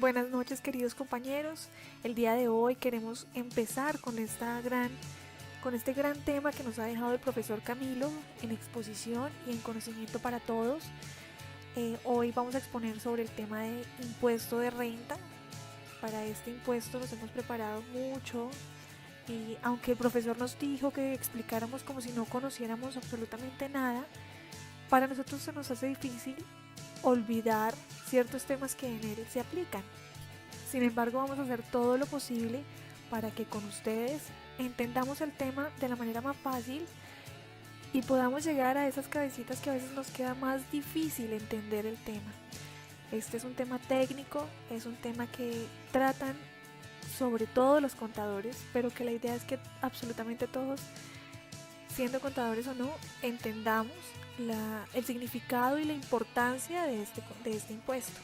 Buenas noches, queridos compañeros. El día de hoy queremos empezar con este gran tema que nos ha dejado el profesor Camilo en exposición y en conocimiento para todos. Hoy vamos a exponer sobre el tema de impuesto de renta. Para este impuesto nos hemos preparado mucho y aunque el profesor nos dijo que explicáramos como si no conociéramos absolutamente nada, para nosotros se nos hace difícil olvidar ciertos temas que en él se aplican. Sin embargo, vamos a hacer todo lo posible para que con ustedes entendamos el tema de la manera más fácil y podamos llegar a esas cabecitas que a veces nos queda más difícil entender el tema. Este es un tema técnico, es un tema que tratan sobre todo los contadores, pero que la idea es que absolutamente todos, siendo contadores o no, entendamos el significado y la importancia de este impuesto.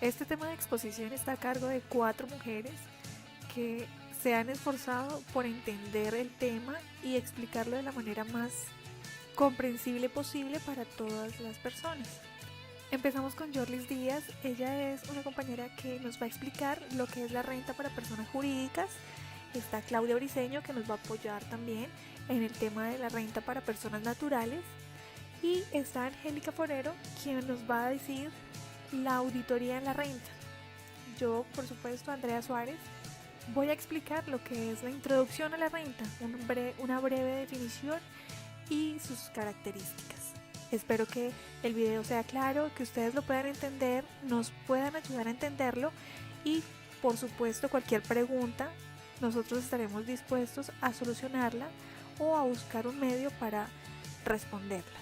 Este tema de exposición está a cargo de 4 mujeres que se han esforzado por entender el tema y explicarlo de la manera más comprensible posible para todas las personas. Empezamos con Jorlis Díaz. Ella es una compañera que nos va a explicar lo que es la renta para personas jurídicas. Está Claudia Briceño, que nos va a apoyar también en el tema de la renta para personas naturales. Y está Angélica Forero, quien nos va a decir la auditoría en la renta. Yo, por supuesto, Andrea Suárez, voy a explicar lo que es la introducción a la renta, una breve definición y sus características. Espero que el video sea claro, que ustedes lo puedan entender, nos puedan ayudar a entenderlo y, por supuesto, cualquier pregunta, nosotros estaremos dispuestos a solucionarla o a buscar un medio para responderla.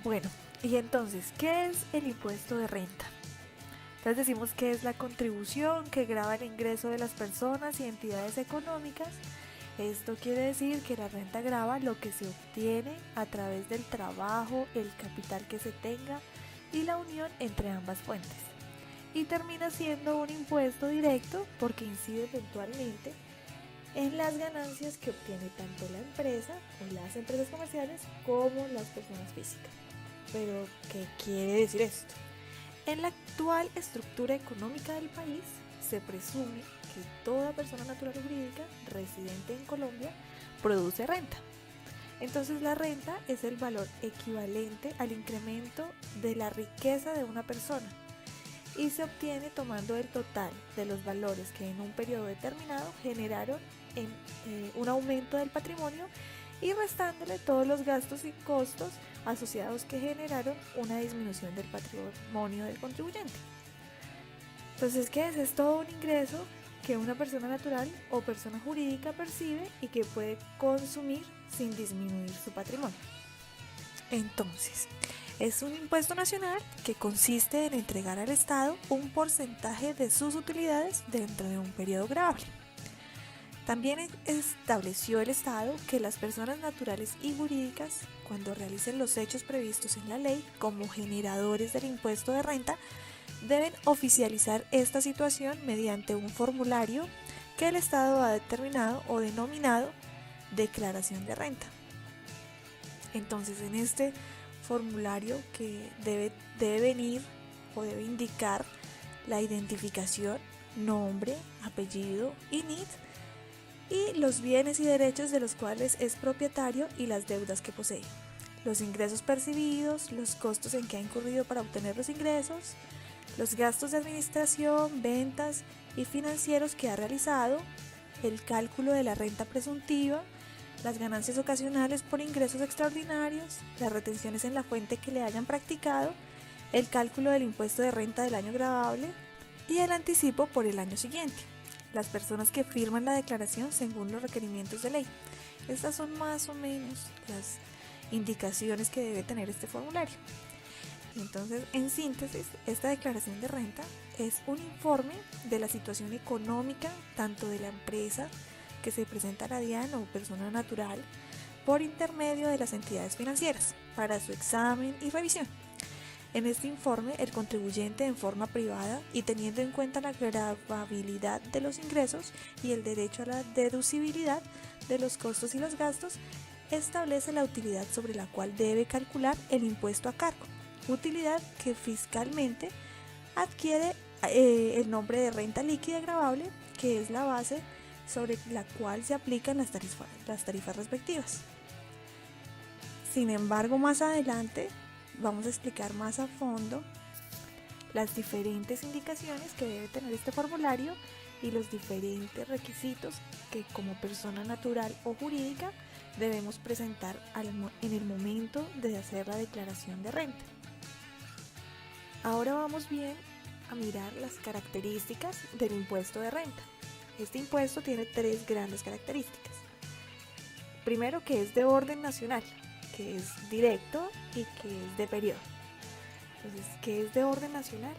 Bueno, y entonces, ¿qué es el impuesto de renta? Entonces decimos que es la contribución que grava el ingreso de las personas y entidades económicas. Esto quiere decir que la renta grava lo que se obtiene a través del trabajo, el capital que se tenga y la unión entre ambas fuentes. Y termina siendo un impuesto directo porque incide puntualmente en las ganancias que obtiene tanto la empresa o las empresas comerciales como las personas físicas. Pero, ¿qué quiere decir esto? En la actual estructura económica del país, se presume que toda persona natural o jurídica residente en Colombia produce renta. Entonces, la renta es el valor equivalente al incremento de la riqueza de una persona y se obtiene tomando el total de los valores que en un periodo determinado generaron un aumento del patrimonio y restándole todos los gastos y costos asociados que generaron una disminución del patrimonio del contribuyente. Entonces, ¿qué es? Es todo un ingreso que una persona natural o persona jurídica percibe y que puede consumir sin disminuir su patrimonio. Entonces, es un impuesto nacional que consiste en entregar al Estado un porcentaje de sus utilidades dentro de un periodo gravable. También estableció el Estado que las personas naturales y jurídicas, cuando realicen los hechos previstos en la ley como generadores del impuesto de renta, deben oficializar esta situación mediante un formulario que el Estado ha determinado o denominado declaración de renta. Entonces, en este formulario que debe venir o debe indicar la identificación, nombre, apellido y NIT, y los bienes y derechos de los cuales es propietario y las deudas que posee, los ingresos percibidos, los costos en que ha incurrido para obtener los ingresos, los gastos de administración, ventas y financieros que ha realizado, el cálculo de la renta presuntiva, las ganancias ocasionales por ingresos extraordinarios, las retenciones en la fuente que le hayan practicado, el cálculo del impuesto de renta del año gravable y el anticipo por el año siguiente. Las personas que firman la declaración según los requerimientos de ley. Estas son más o menos las indicaciones que debe tener este formulario. Entonces, en síntesis, esta declaración de renta es un informe de la situación económica tanto de la empresa que se presenta a la DIAN o persona natural por intermedio de las entidades financieras para su examen y revisión. En este informe, el contribuyente en forma privada y teniendo en cuenta la gravabilidad de los ingresos y el derecho a la deducibilidad de los costos y los gastos, establece la utilidad sobre la cual debe calcular el impuesto a cargo, utilidad que fiscalmente adquiere el nombre de renta líquida gravable, que es la base sobre la cual se aplican las tarifas respectivas. Sin embargo, más adelante vamos a explicar más a fondo las diferentes indicaciones que debe tener este formulario y los diferentes requisitos que como persona natural o jurídica debemos presentar en el momento de hacer la declaración de renta. Ahora vamos bien a mirar las características del impuesto de renta. Este impuesto tiene 3 grandes características. Primero, que es de orden nacional, que es directo y que es de periodo. Entonces, ¿qué es de orden nacional?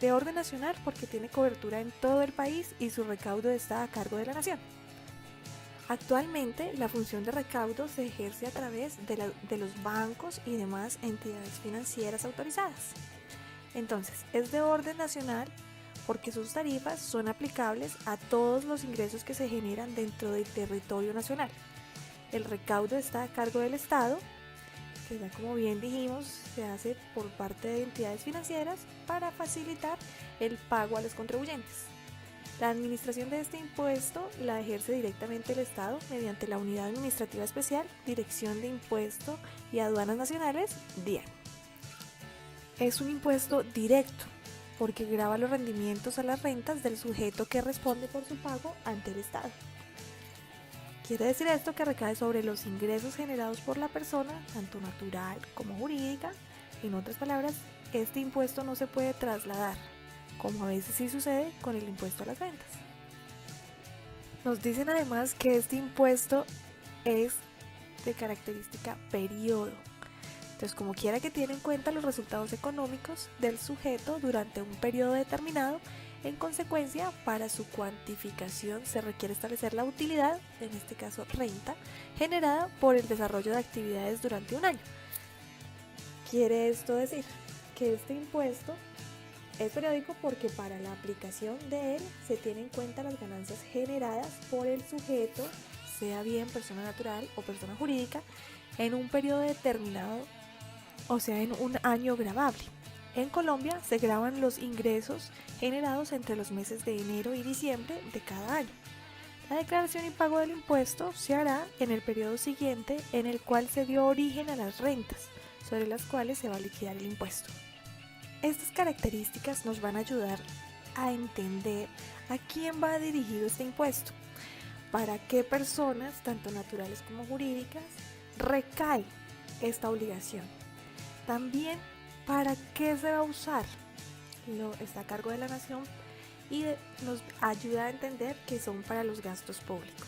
De orden nacional porque tiene cobertura en todo el país y su recaudo está a cargo de la nación. Actualmente, la función de recaudo se ejerce a través de los bancos y demás entidades financieras autorizadas. Entonces, es de orden nacional porque sus tarifas son aplicables a todos los ingresos que se generan dentro del territorio nacional. El recaudo está a cargo del Estado, que ya como bien dijimos, se hace por parte de entidades financieras para facilitar el pago a los contribuyentes. La administración de este impuesto la ejerce directamente el Estado mediante la Unidad Administrativa Especial, Dirección de Impuesto y Aduanas Nacionales, DIAN. Es un impuesto directo porque grava los rendimientos a las rentas del sujeto que responde por su pago ante el Estado. Quiere decir esto que recae sobre los ingresos generados por la persona, tanto natural como jurídica. En otras palabras, este impuesto no se puede trasladar, como a veces sí sucede con el impuesto a las rentas. Nos dicen además que este impuesto es de característica periodo. Entonces, como quiera que tiene en cuenta los resultados económicos del sujeto durante un periodo determinado. En consecuencia, para su cuantificación se requiere establecer la utilidad, en este caso renta, generada por el desarrollo de actividades durante un año. Quiere esto decir que este impuesto es periódico porque para la aplicación de él se tienen en cuenta las ganancias generadas por el sujeto, sea bien persona natural o persona jurídica, en un periodo determinado, o sea, en un año gravable. En Colombia se gravan los ingresos generados entre los meses de enero y diciembre de cada año. La declaración y pago del impuesto se hará en el periodo siguiente en el cual se dio origen a las rentas, sobre las cuales se va a liquidar el impuesto. Estas características nos van a ayudar a entender a quién va dirigido este impuesto, para qué personas, tanto naturales como jurídicas, recae esta obligación. También para qué se va a usar. Está a cargo de la nación y nos ayuda a entender que son para los gastos públicos.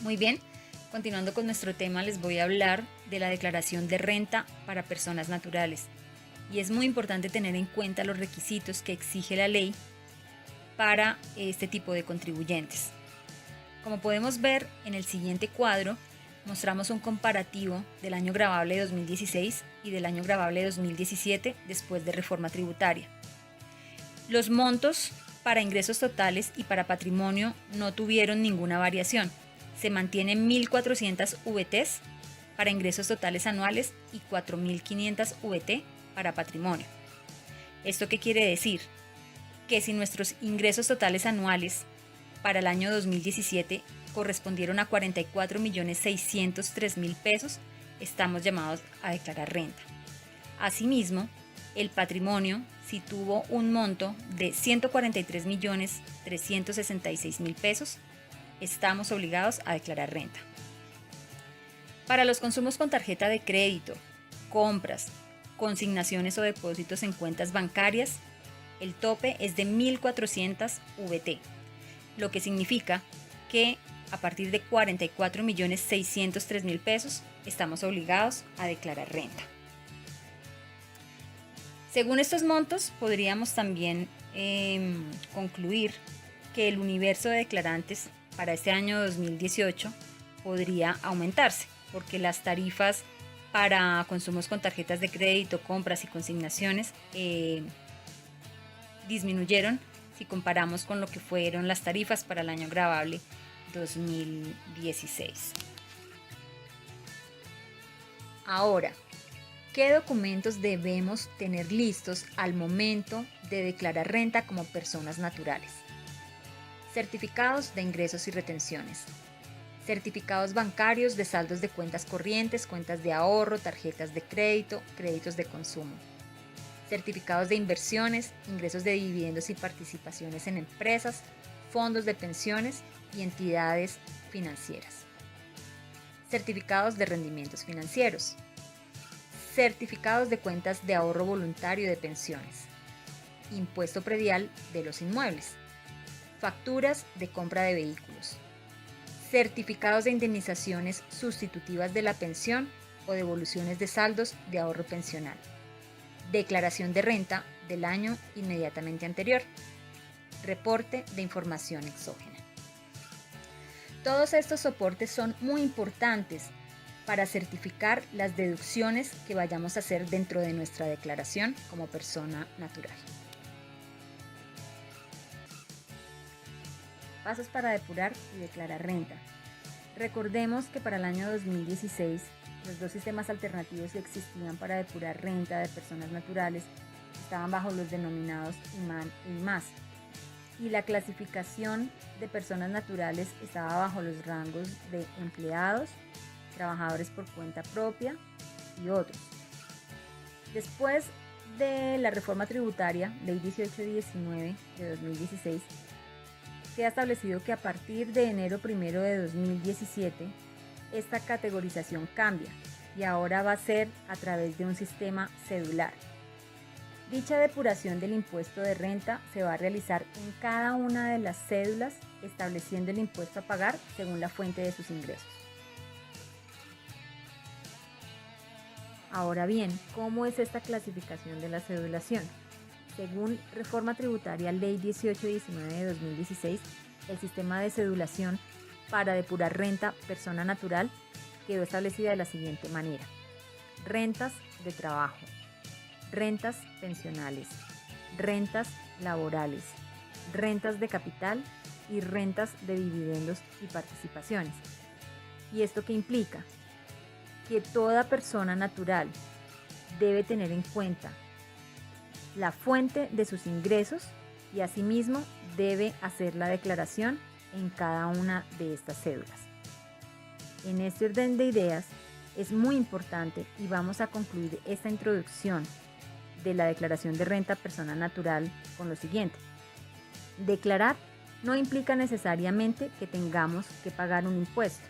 Muy bien, continuando con nuestro tema, les voy a hablar de la declaración de renta para personas naturales. Y es muy importante tener en cuenta los requisitos que exige la ley para este tipo de contribuyentes. Como podemos ver en el siguiente cuadro, mostramos un comparativo del año gravable de 2016 y del año gravable de 2017 después de reforma tributaria. Los montos para ingresos totales y para patrimonio no tuvieron ninguna variación. Se mantienen 1.400 VTs para ingresos totales anuales y 4.500 VT para patrimonio. ¿Esto qué quiere decir? Que si nuestros ingresos totales anuales para el año 2017 correspondieron a 44.603.000 pesos, estamos llamados a declarar renta. Asimismo, el patrimonio, si tuvo un monto de 143.366.000 pesos, estamos obligados a declarar renta. Para los consumos con tarjeta de crédito, compras, consignaciones o depósitos en cuentas bancarias, el tope es de 1.400 VT, lo que significa que a partir de 44.603.000 pesos estamos obligados a declarar renta. Según estos montos, podríamos también concluir que el universo de declarantes para este año 2018 podría aumentarse, porque las tarifas para consumos con tarjetas de crédito, compras y consignaciones disminuyeron si comparamos con lo que fueron las tarifas para el año gravable 2016. Ahora, ¿Qué documentos debemos tener listos al momento de declarar renta como personas naturales? Certificados de ingresos y retenciones. Certificados bancarios de saldos de cuentas corrientes, cuentas de ahorro, tarjetas de crédito, créditos de consumo. Certificados de inversiones, ingresos de dividendos y participaciones en empresas, fondos de pensiones y entidades financieras. Certificados de rendimientos financieros. Certificados de cuentas de ahorro voluntario de pensiones. Impuesto predial de los inmuebles. Facturas de compra de vehículos. Certificados de indemnizaciones sustitutivas de la pensión o devoluciones de saldos de ahorro pensional. Declaración de renta del año inmediatamente anterior. Reporte de información exógena. Todos estos soportes son muy importantes para certificar las deducciones que vayamos a hacer dentro de nuestra declaración como persona natural. Pasos para depurar y declarar renta. Recordemos que para el año 2016, los dos sistemas alternativos que existían para depurar renta de personas naturales estaban bajo los denominados IMAN e IMAS, y la clasificación de personas naturales estaba bajo los rangos de empleados, trabajadores por cuenta propia y otros. Después de la reforma tributaria, Ley 1819 de 2016, queda establecido que a partir de enero 1 de 2017, esta categorización cambia y ahora va a ser a través de un sistema cedular. Dicha depuración del impuesto de renta se va a realizar en cada una de las cédulas, estableciendo el impuesto a pagar según la fuente de sus ingresos. Ahora bien, ¿cómo es esta clasificación de la cedulación? Según Reforma Tributaria Ley 1819 de 2016, el sistema de cedulación para depurar renta persona natural quedó establecida de la siguiente manera: rentas de trabajo, rentas pensionales, rentas laborales, rentas de capital y rentas de dividendos y participaciones. ¿Y esto qué implica? Que toda persona natural debe tener en cuenta la fuente de sus ingresos y asimismo debe hacer la declaración en cada una de estas cédulas. En este orden de ideas es muy importante y vamos a concluir esta introducción de la declaración de renta persona natural con lo siguiente. Declarar no implica necesariamente que tengamos que pagar un impuesto.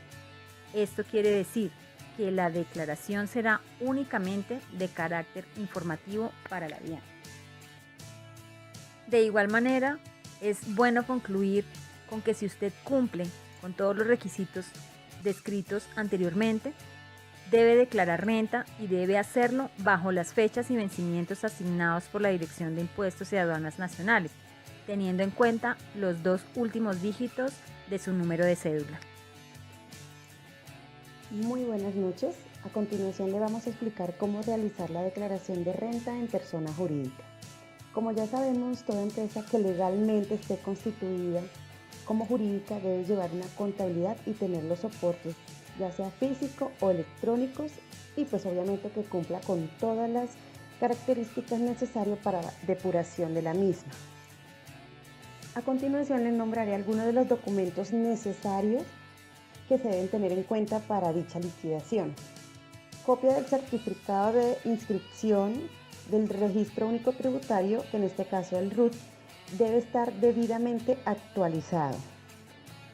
Esto quiere decir que la declaración será únicamente de carácter informativo para la DIAN. De igual manera, es bueno concluir con que si usted cumple con todos los requisitos descritos anteriormente, debe declarar renta y debe hacerlo bajo las fechas y vencimientos asignados por la Dirección de Impuestos y Aduanas Nacionales, teniendo en cuenta los 2 últimos dígitos de su número de cédula. Muy buenas noches. A continuación le vamos a explicar cómo realizar la declaración de renta en persona jurídica. Como ya sabemos, toda empresa que legalmente esté constituida como jurídica debe llevar una contabilidad y tener los soportes, ya sea físico o electrónicos, y pues obviamente que cumpla con todas las características necesarias para la depuración de la misma. A continuación les nombraré algunos de los documentos necesarios que se deben tener en cuenta para dicha liquidación. Copia del certificado de inscripción del Registro Único Tributario, que en este caso el RUT, debe estar debidamente actualizado.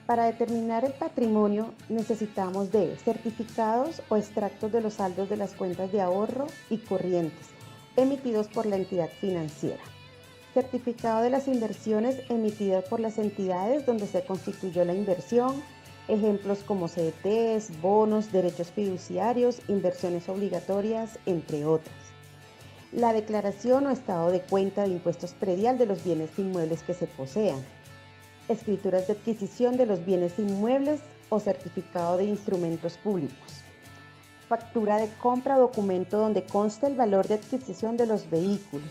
Para determinar el patrimonio necesitamos de certificados o extractos de los saldos de las cuentas de ahorro y corrientes emitidos por la entidad financiera. Certificado de las inversiones emitidas por las entidades donde se constituyó la inversión, ejemplos como CDTs, bonos, derechos fiduciarios, inversiones obligatorias, entre otras. La declaración o estado de cuenta de impuestos predial de los bienes inmuebles que se posean. Escrituras de adquisición de los bienes inmuebles o certificado de instrumentos públicos. Factura de compra o documento donde consta el valor de adquisición de los vehículos.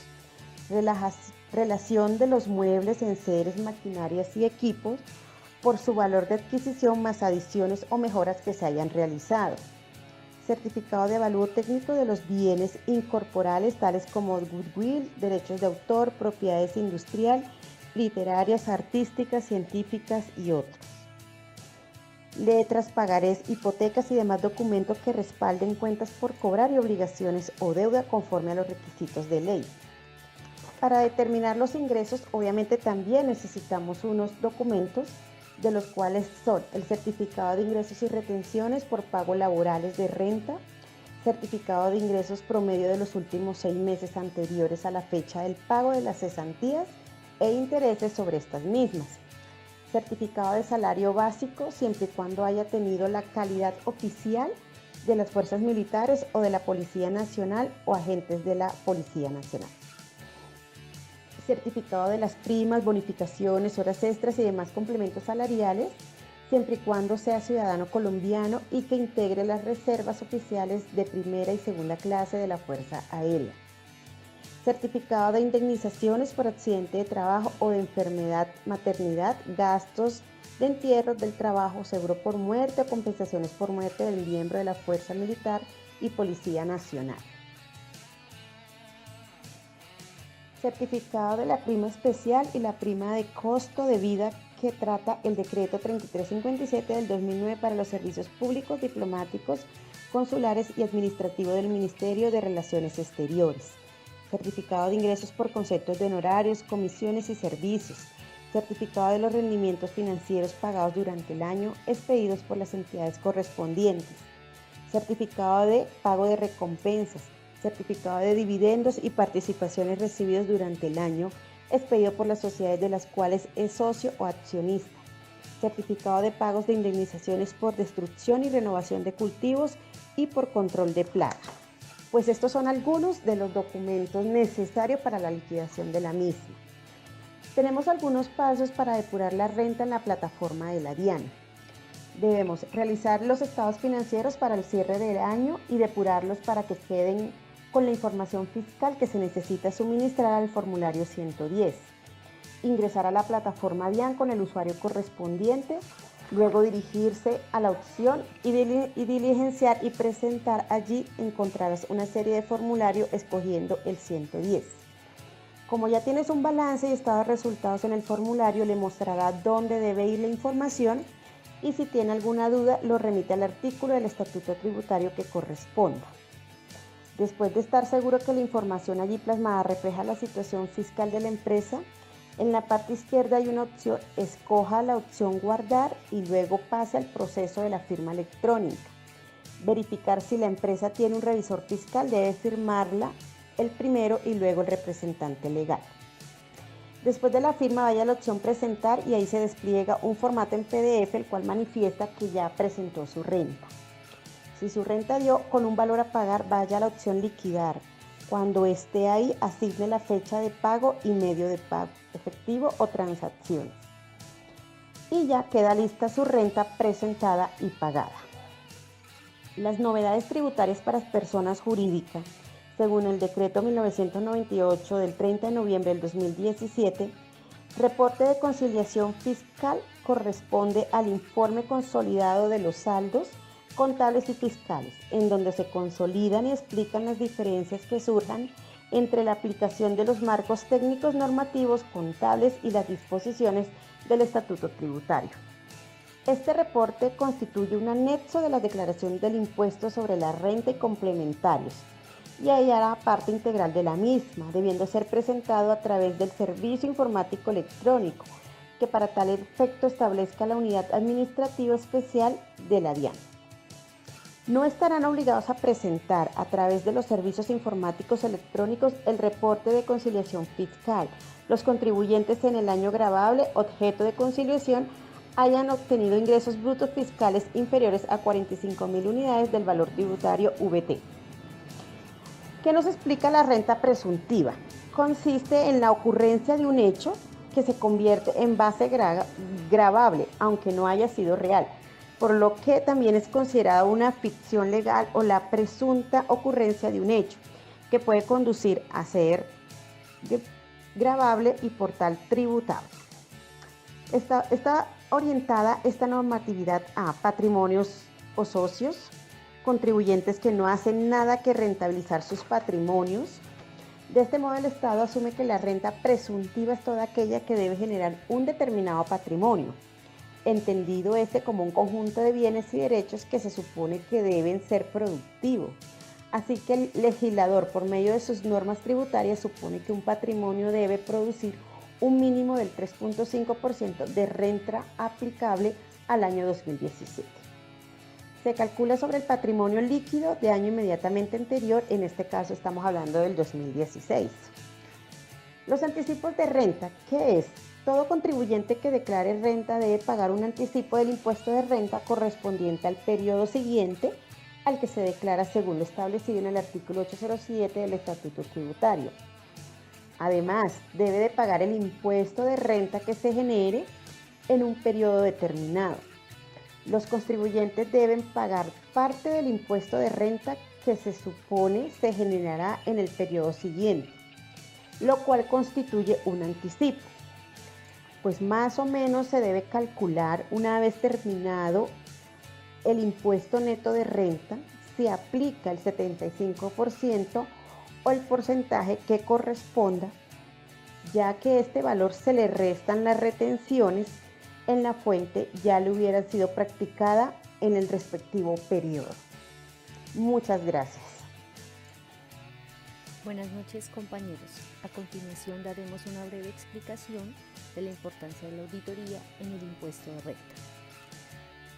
Relación de los muebles, enseres, maquinarias y equipos por su valor de adquisición más adiciones o mejoras que se hayan realizado. certificado de avalúo técnico de los bienes incorporales tales como goodwill, derechos de autor, propiedades industrial, literarias, artísticas, científicas y otros. Letras, pagarés, hipotecas y demás documentos que respalden cuentas por cobrar y obligaciones o deuda conforme a los requisitos de ley. Para determinar los ingresos, obviamente también necesitamos unos documentos, de los cuales son el certificado de ingresos y retenciones por pago laborales de renta, certificado de ingresos promedio de los últimos 6 meses anteriores a la fecha del pago de las cesantías e intereses sobre estas mismas, certificado de salario básico siempre y cuando haya tenido la calidad oficial de las fuerzas militares o de la Policía Nacional o agentes de la Policía Nacional. Certificado de las primas, bonificaciones, horas extras y demás complementos salariales, siempre y cuando sea ciudadano colombiano y que integre las reservas oficiales de primera y segunda clase de la Fuerza Aérea. Certificado de indemnizaciones por accidente de trabajo o de enfermedad, maternidad, gastos de entierro del trabajo, seguro por muerte o compensaciones por muerte del miembro de la Fuerza Militar y Policía Nacional. Certificado de la prima especial y la prima de costo de vida que trata el decreto 3357 del 2009 para los servicios públicos, diplomáticos, consulares y administrativos del Ministerio de Relaciones Exteriores. Certificado de ingresos por conceptos de honorarios, comisiones y servicios. Certificado de los rendimientos financieros pagados durante el año expedidos por las entidades correspondientes. Certificado de pago de recompensas. Certificado de dividendos y participaciones recibidos durante el año, expedido por las sociedades de las cuales es socio o accionista. Certificado de pagos de indemnizaciones por destrucción y renovación de cultivos y por control de plaga. Pues estos son algunos de los documentos necesarios para la liquidación de la misma. Tenemos algunos pasos para depurar la renta en la plataforma de la DIAN. Debemos realizar los estados financieros para el cierre del año y depurarlos para que queden con la información fiscal que se necesita suministrar al formulario 110. Ingresar a la plataforma DIAN con el usuario correspondiente, luego dirigirse a la opción y diligenciar y presentar. Allí encontrarás una serie de formularios escogiendo el 110. Como ya tienes un balance y estado de resultados en el formulario, le mostrará dónde debe ir la información y si tiene alguna duda lo remite al artículo del estatuto tributario que corresponda. Después de estar seguro que la información allí plasmada refleja la situación fiscal de la empresa, en la parte izquierda hay una opción, escoja la opción guardar y luego pase al proceso de la firma electrónica. Verificar si la empresa tiene un revisor fiscal, debe firmarla el primero y luego el representante legal. Después de la firma vaya a la opción presentar y ahí se despliega un formato en PDF el cual manifiesta que ya presentó su renta. Si su renta dio con un valor a pagar, vaya a la opción liquidar. Cuando esté ahí, asigne la fecha de pago y medio de pago, efectivo o transacciones. Y ya queda lista su renta presentada y pagada. Las novedades tributarias para personas jurídicas, según el decreto 1998 del 30 de noviembre del 2017, reporte de conciliación fiscal corresponde al informe consolidado de los saldos contables y fiscales, en donde se consolidan y explican las diferencias que surjan entre la aplicación de los marcos técnicos normativos contables y las disposiciones del estatuto tributario. Este reporte constituye un anexo de la declaración del impuesto sobre la renta y complementarios, y ahí hará parte integral de la misma, debiendo ser presentado a través del servicio informático electrónico, que para tal efecto establezca la unidad administrativa especial de la DIAN. No estarán obligados a presentar a través de los servicios informáticos electrónicos el reporte de conciliación fiscal. Los contribuyentes en el año gravable objeto de conciliación hayan obtenido ingresos brutos fiscales inferiores a 45.000 unidades del valor tributario VT. ¿Qué nos explica la renta presuntiva? Consiste en la ocurrencia de un hecho que se convierte en base gravable, aunque no haya sido real, por lo que también es considerada una ficción legal o la presunta ocurrencia de un hecho, que puede conducir a ser gravable y por tal tributable. Está orientada esta normatividad a patrimonios o socios, contribuyentes que no hacen nada que rentabilizar sus patrimonios. De este modo, el Estado asume que la renta presuntiva es toda aquella que debe generar un determinado patrimonio, entendido este como un conjunto de bienes y derechos que se supone que deben ser productivos. Así que el legislador, por medio de sus normas tributarias, supone que un patrimonio debe producir un mínimo del 3.5% de renta aplicable al año 2017. Se calcula sobre el patrimonio líquido de año inmediatamente anterior, en este caso estamos hablando del 2016. Los anticipos de renta, ¿qué es? Todo contribuyente que declare renta debe pagar un anticipo del impuesto de renta correspondiente al periodo siguiente al que se declara según lo establecido en el artículo 807 del Estatuto Tributario. Además, debe de pagar el impuesto de renta que se genere en un periodo determinado. Los contribuyentes deben pagar parte del impuesto de renta que se supone se generará en el periodo siguiente, lo cual constituye un anticipo. Pues más o menos se debe calcular una vez terminado el impuesto neto de renta, se aplica el 75% o el porcentaje que corresponda, ya que este valor se le restan las retenciones en la fuente ya le hubiera sido practicada en el respectivo periodo. Muchas gracias. Buenas noches, compañeros. A continuación daremos una breve explicación de la importancia de la auditoría en el impuesto de renta.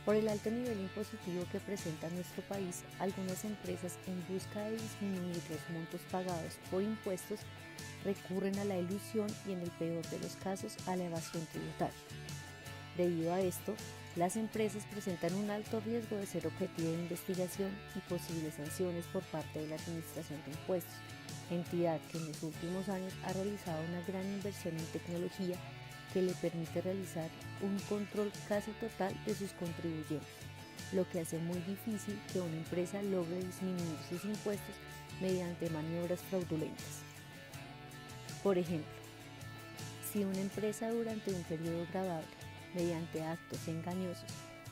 Por el alto nivel impositivo que presenta nuestro país, algunas empresas, en busca de disminuir los montos pagados por impuestos, recurren a la elusión y, en el peor de los casos, a la evasión tributaria. Debido a esto, las empresas presentan un alto riesgo de ser objetivo de investigación y posibles sanciones por parte de la Administración de Impuestos, entidad que en los últimos años ha realizado una gran inversión en tecnología que le permite realizar un control casi total de sus contribuyentes, lo que hace muy difícil que una empresa logre disminuir sus impuestos mediante maniobras fraudulentas. Por ejemplo, si una empresa durante un periodo grabable, mediante actos engañosos,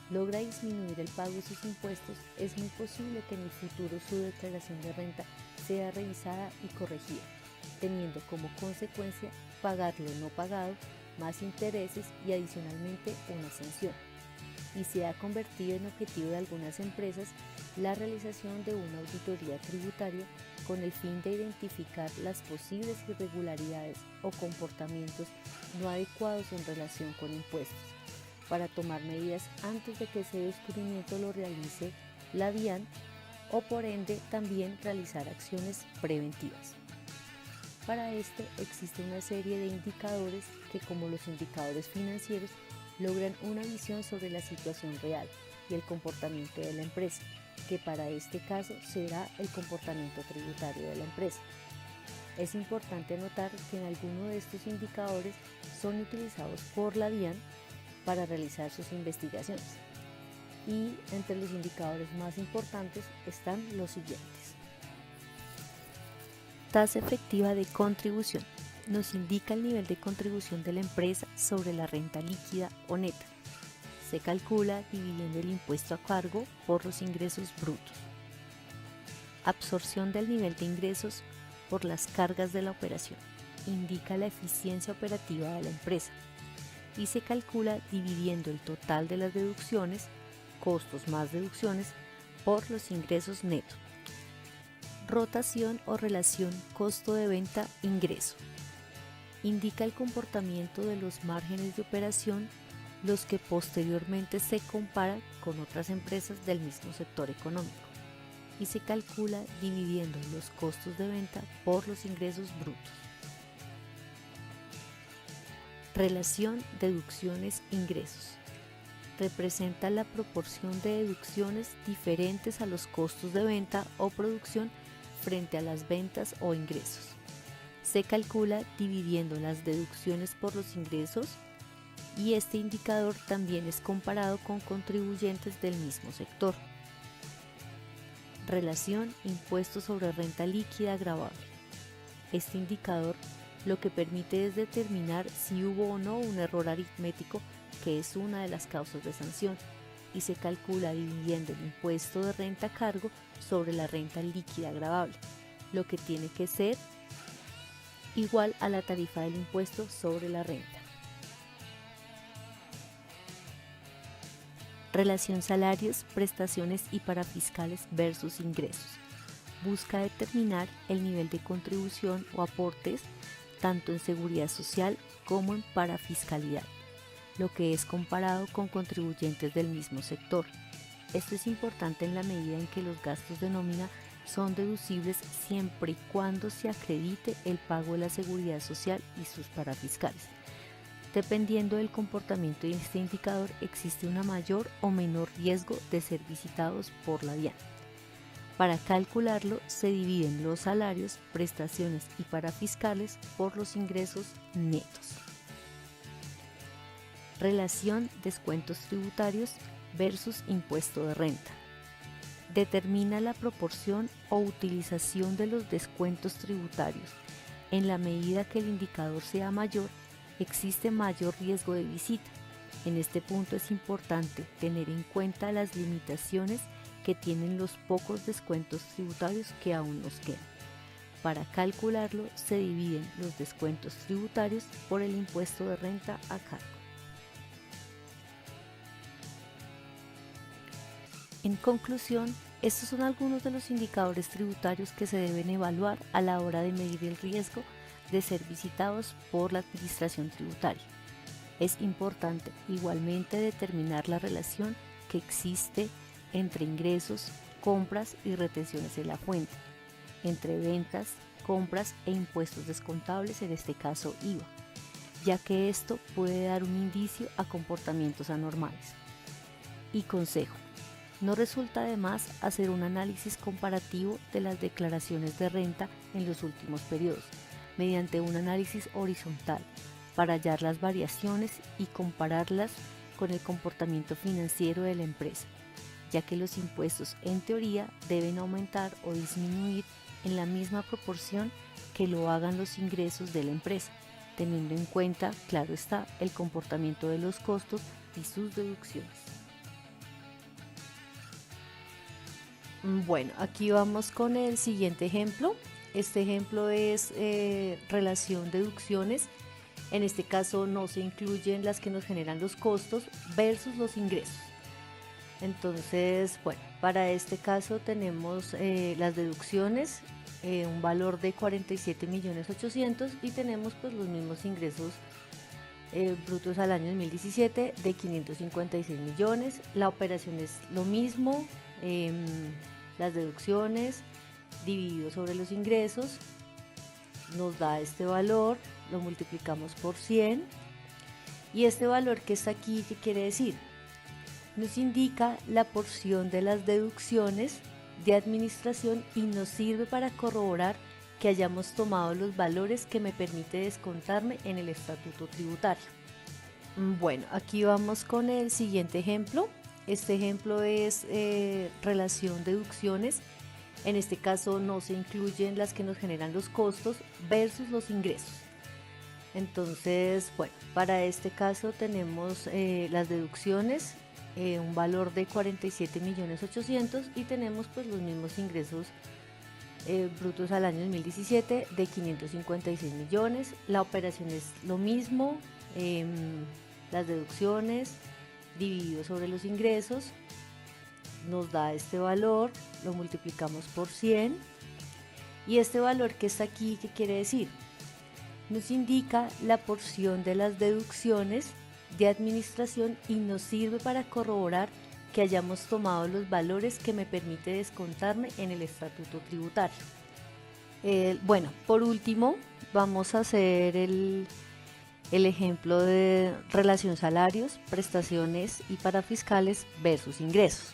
logra disminuir el pago de sus impuestos, es muy posible que en el futuro su declaración de renta sea revisada y corregida, teniendo como consecuencia pagar lo no pagado, más intereses y adicionalmente una sanción. Y se ha convertido en objetivo de algunas empresas la realización de una auditoría tributaria con el fin de identificar las posibles irregularidades o comportamientos no adecuados en relación con impuestos, para tomar medidas antes de que ese descubrimiento lo realice la DIAN o por ende también realizar acciones preventivas. Para esto existe una serie de indicadores que, como los indicadores financieros, logran una visión sobre la situación real y el comportamiento de la empresa, que para este caso será el comportamiento tributario de la empresa. Es importante notar que en alguno de estos indicadores son utilizados por la DIAN para realizar sus investigaciones. Y entre los indicadores más importantes están los siguientes. Tasa efectiva de contribución. Nos indica el nivel de contribución de la empresa sobre la renta líquida o neta. Se calcula dividiendo el impuesto a cargo por los ingresos brutos. Absorción del nivel de ingresos por las cargas de la operación. Indica la eficiencia operativa de la empresa y se calcula dividiendo el total de las deducciones, costos más deducciones, por los ingresos netos. Rotación o relación costo de venta-ingreso. Indica el comportamiento de los márgenes de operación, los que posteriormente se comparan con otras empresas del mismo sector económico, y se calcula dividiendo los costos de venta por los ingresos brutos. Relación deducciones-ingresos. Representa la proporción de deducciones diferentes a los costos de venta o producción frente a las ventas o ingresos. Se calcula dividiendo las deducciones por los ingresos y este indicador también es comparado con contribuyentes del mismo sector. Relación impuesto sobre renta líquida gravable. Este indicador lo que permite es determinar si hubo o no un error aritmético, que es una de las causas de sanción, y se calcula dividiendo el impuesto de renta a cargo sobre la renta líquida gravable, lo que tiene que ser igual a la tarifa del impuesto sobre la renta. Relación salarios, prestaciones y parafiscales versus ingresos. Busca determinar el nivel de contribución o aportes tanto en seguridad social como en parafiscalidad, lo que es comparado con contribuyentes del mismo sector. Esto es importante en la medida en que los gastos de nómina son deducibles siempre y cuando se acredite el pago de la seguridad social y sus parafiscales. Dependiendo del comportamiento de este indicador, existe un mayor o menor riesgo de ser visitados por la DIAN. Para calcularlo, se dividen los salarios, prestaciones y parafiscales por los ingresos netos. Relación descuentos tributarios versus impuesto de renta. Determina la proporción o utilización de los descuentos tributarios. En la medida que el indicador sea mayor, existe mayor riesgo de visita. En este punto es importante tener en cuenta las limitaciones que tienen los pocos descuentos tributarios que aún nos quedan. Para calcularlo, se dividen los descuentos tributarios por el impuesto de renta a cargo. En conclusión, estos son algunos de los indicadores tributarios que se deben evaluar a la hora de medir el riesgo de ser visitados por la administración tributaria. Es importante igualmente determinar la relación que existe entre ingresos, compras y retenciones en la fuente, entre ventas, compras e impuestos descontables, en este caso IVA, ya que esto puede dar un indicio a comportamientos anormales. Y consejo: no resulta de más hacer un análisis comparativo de las declaraciones de renta en los últimos periodos, mediante un análisis horizontal, para hallar las variaciones y compararlas con el comportamiento financiero de la empresa, ya que los impuestos en teoría deben aumentar o disminuir en la misma proporción que lo hagan los ingresos de la empresa, teniendo en cuenta, claro está, el comportamiento de los costos y sus deducciones. Bueno, aquí vamos con el siguiente ejemplo. Este ejemplo es relación deducciones. En este caso no se incluyen las que nos generan los costos versus los ingresos. Entonces, bueno, para este caso tenemos las deducciones, un valor de 47.800.000 y tenemos pues los mismos ingresos brutos al año 2017 de 556 millones. La operación es lo mismo, las deducciones dividido sobre los ingresos nos da este valor, lo multiplicamos por 100 y este valor que está aquí, ¿qué quiere decir? Nos indica la porción de las deducciones de administración y nos sirve para corroborar que hayamos tomado los valores que me permite descontarme en el estatuto tributario. Bueno, aquí vamos con el siguiente ejemplo. Este ejemplo es relación deducciones. En este caso no se incluyen las que nos generan los costos versus los ingresos. Entonces, bueno, para este caso tenemos las deducciones, un valor de 47.800.000 y tenemos pues los mismos ingresos brutos al año 2017 de 556 millones. La operación es lo mismo, las deducciones dividido sobre los ingresos nos da este valor, lo multiplicamos por 100 y este valor que está aquí, ¿qué quiere decir? Nos indica la porción de las deducciones de administración y nos sirve para corroborar que hayamos tomado los valores que me permite descontarme en el estatuto tributario. Bueno, por último vamos a hacer el ejemplo de relación salarios, prestaciones y parafiscales versus ingresos.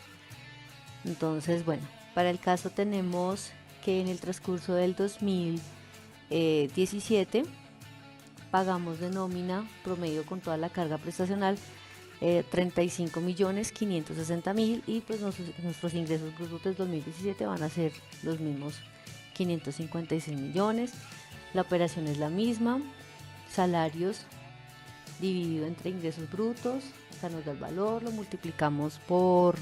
Entonces, bueno, para el caso tenemos que en el transcurso del 2017 pagamos de nómina promedio con toda la carga prestacional 35.560.000 y pues nuestros ingresos brutos del 2017 van a ser los mismos, 556 millones. La operación es la misma, salarios dividido entre ingresos brutos acá nos da el valor, lo multiplicamos por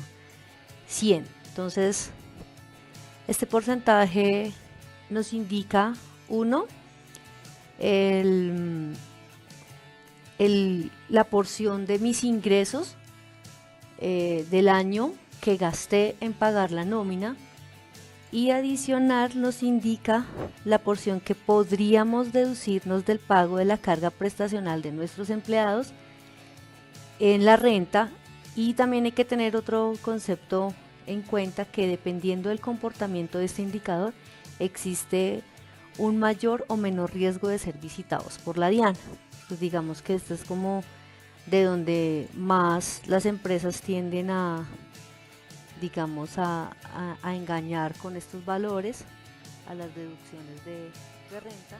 100. Entonces, este porcentaje nos indica, uno, la porción de mis ingresos del año que gasté en pagar la nómina, y adicional nos indica la porción que podríamos deducirnos del pago de la carga prestacional de nuestros empleados en la renta. Y también hay que tener otro concepto en cuenta, que dependiendo del comportamiento de este indicador existe un mayor o menor riesgo de ser visitados por la DIAN. Pues digamos que esto es como de donde más las empresas tienden a, digamos, a engañar con estos valores a las deducciones de renta.